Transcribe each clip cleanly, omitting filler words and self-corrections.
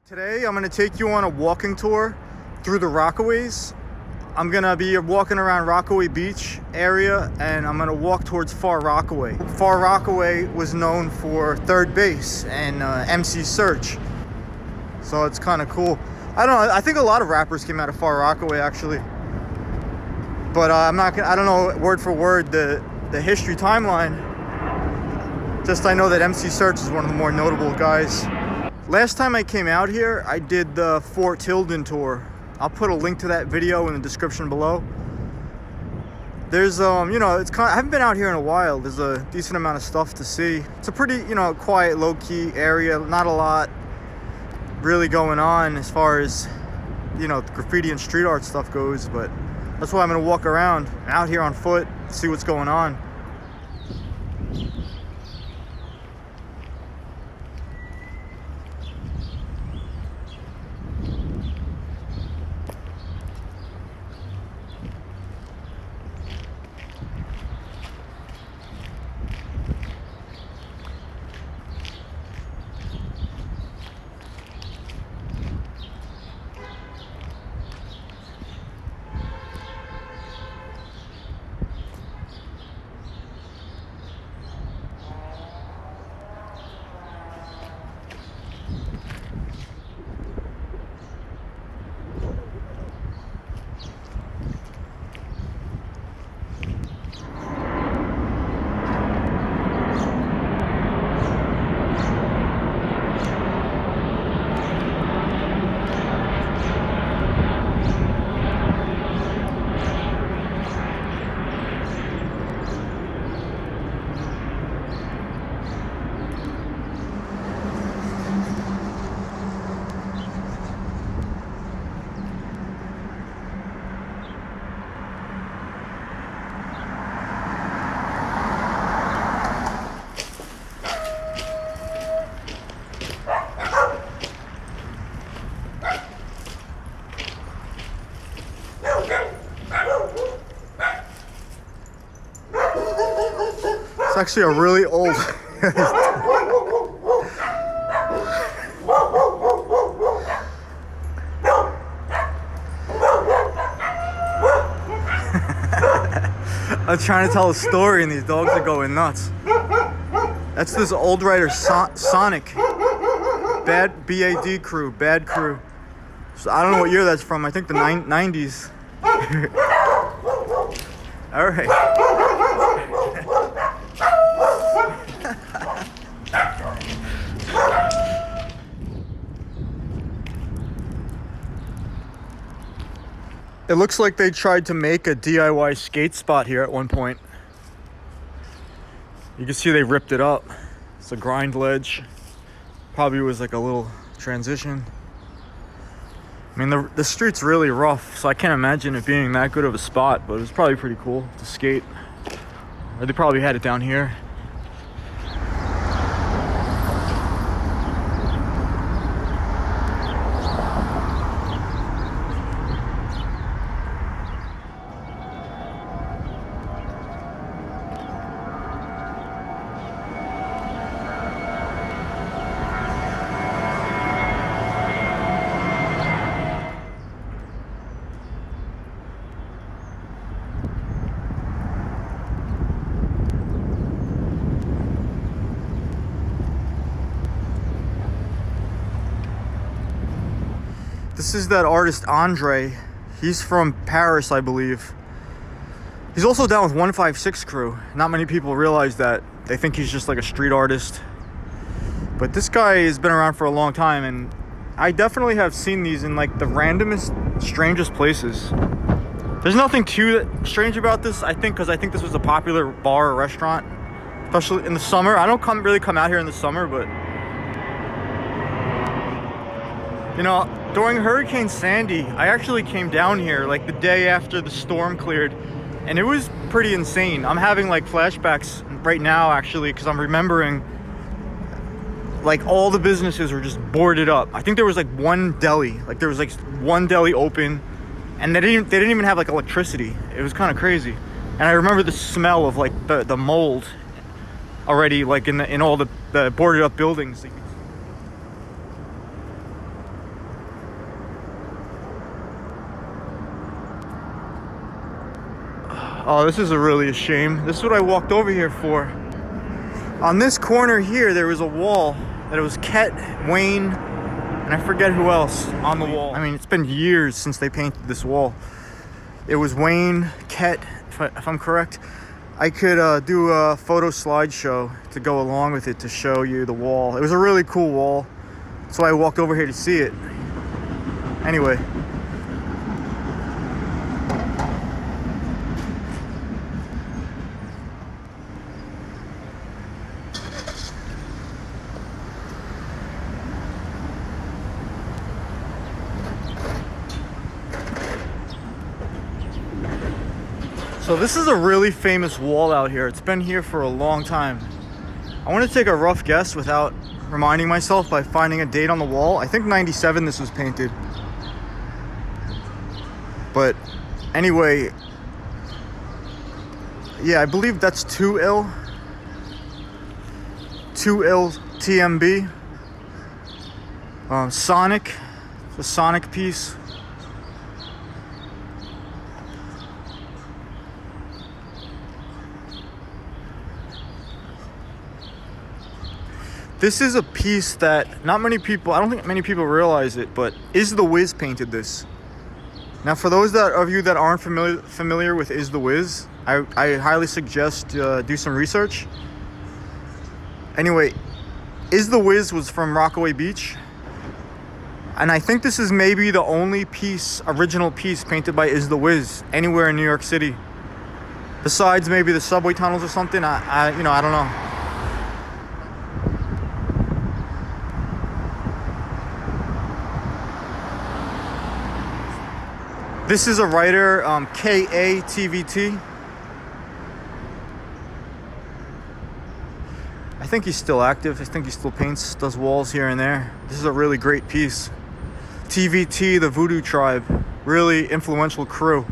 Today I'm going to take you on a walking tour through the Rockaways. I'm going to be walking around Rockaway Beach area and I'm going to walk towards Far Rockaway. Far Rockaway was known for Third Base and MC Search. So it's kind of cool. I don't know, I think a lot of rappers came out of Far Rockaway actually. But I don't know word for word the history timeline. Just I know that MC Search is one of the more notable guys. Last time I came out here, I did the Fort Tilden tour. I'll put a link to that video in the description below. There's, I haven't been out here in a while. There's a decent amount of stuff to see. It's a pretty, quiet, low-key area. Not a lot really going on as far as, graffiti and street art stuff goes, but that's why I'm gonna walk around out here on foot, see what's going on. It's actually a really old I'm trying to tell a story and these dogs are going nuts. That's this old writer Sonic. Bad B-A-D crew, bad crew. So I don't know what year that's from. I think the 90s. All right. It looks like they tried to make a DIY skate spot here at one point. You can see they ripped it up. It's a grind ledge. Probably was like a little transition. I mean, the street's really rough, so I can't imagine it being that good of a spot, but it was probably pretty cool to skate. Or they probably had it down here. This is that artist Andre. He's from Paris, I believe. He's also down with 156 crew. Not many people realize that. They think he's just like a street artist. But this guy has been around for a long time, and I definitely have seen these in like the randomest, strangest places. There's nothing too strange about this, I think, because I think this was a popular bar or restaurant, especially in the summer. I don't really come out here in the summer, but during Hurricane Sandy, I actually came down here like the day after the storm cleared, and it was pretty insane. I'm having like flashbacks right now actually, because I'm remembering like all the businesses were just boarded up. I think there was like one deli, open, and they didn't even have like electricity. It was kind of crazy. And I remember the smell of like the mold already like in all the boarded up buildings. Oh, this is really a shame. This is what I walked over here for. On this corner here, there was a wall that it was Ket, Wayne, and I forget who else on the wall. I mean, it's been years since they painted this wall. It was Wayne, Ket, if I'm correct. I could do a photo slideshow to go along with it to show you the wall. It was a really cool wall. That's why I walked over here to see it. Anyway. So this is a really famous wall out here. It's been here for a long time. I want to take a rough guess without reminding myself by finding a date on the wall. I think 97 this was painted. But anyway, yeah, I believe that's 2L. 2L TMB. Sonic, the Sonic piece. This is a piece that not many people, I don't think many people realize it, but Is the Wiz painted this. Now, for those of you that aren't familiar with Is the Wiz, I highly suggest do some research. Anyway, Is the Wiz was from Rockaway Beach. And I think this is maybe the only original piece painted by Is the Wiz anywhere in New York City. Besides maybe the subway tunnels or something, I don't know. This is a writer, KATVT. I think he's still active. I think he still paints, does walls here and there. This is a really great piece. TVT, the Voodoo Tribe, really influential crew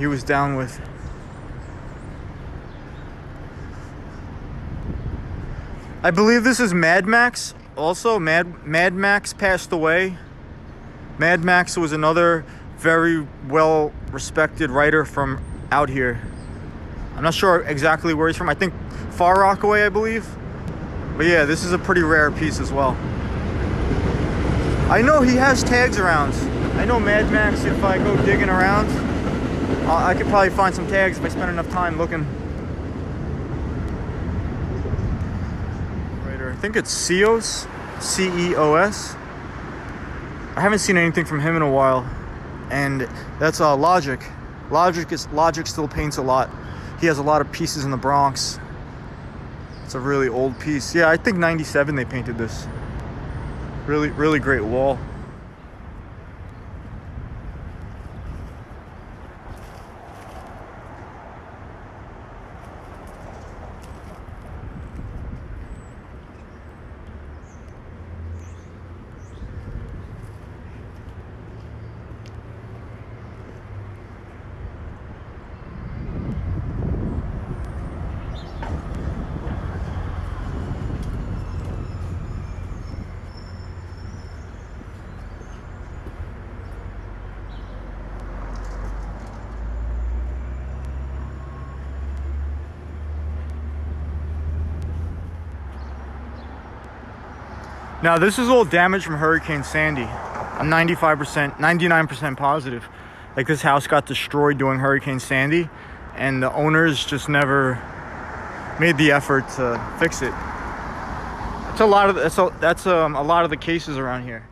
he was down with. I believe this is Mad Max. Also, Mad Max passed away. Mad Max was another very well respected writer from out here. I'm not sure exactly where he's from. I think Far Rockaway, I believe. But yeah, this is a pretty rare piece as well. I know he has tags around. I know Mad Max, if I go digging around, I could probably find some tags if I spend enough time looking. Writer, I think it's Ceos, CEOS. I haven't seen anything from him in a while. And that's Logic. Logic still paints a lot. He has a lot of pieces in the Bronx. It's a really old piece. Yeah, I think 97 they painted this. Really, really great wall. Now this is all damage from Hurricane Sandy. I'm 95%, 99% positive. Like, this house got destroyed during Hurricane Sandy, and the owners just never made the effort to fix it. That's a lot of the cases around here.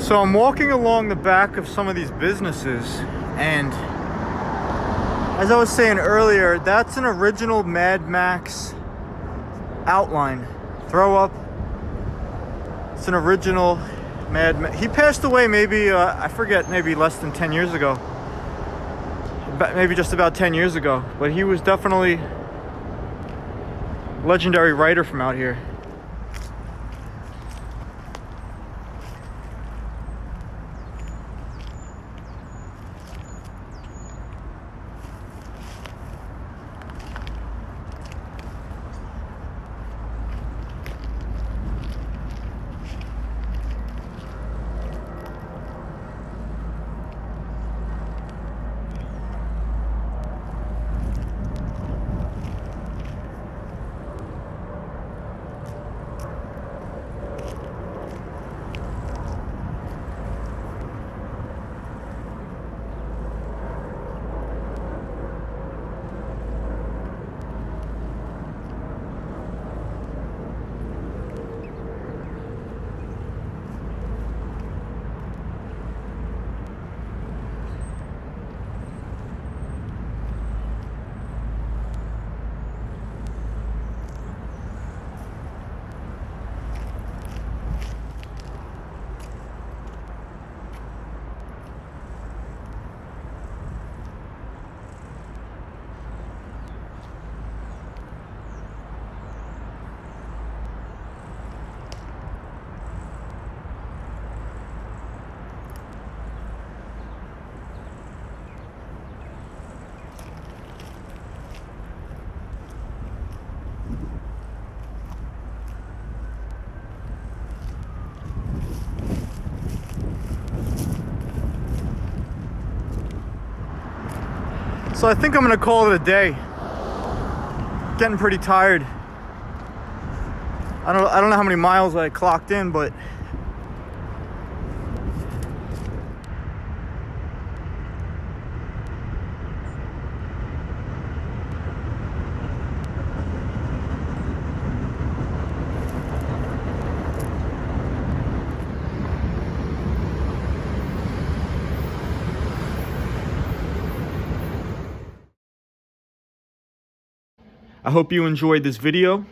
So I'm walking along the back of some of these businesses, and as I was saying earlier, that's an original Mad Max outline. Throw up. It's an original Mad Max. He passed away maybe, I forget, maybe less than 10 years ago. Maybe just about 10 years ago. But he was definitely a legendary writer from out here. So I think I'm gonna call it a day. Getting pretty tired. I don't know how many miles I clocked in, but I hope you enjoyed this video.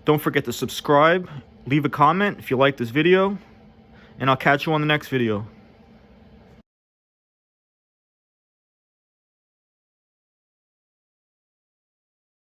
Don't forget to subscribe, leave a comment if you like this video, and I'll catch you on the next video.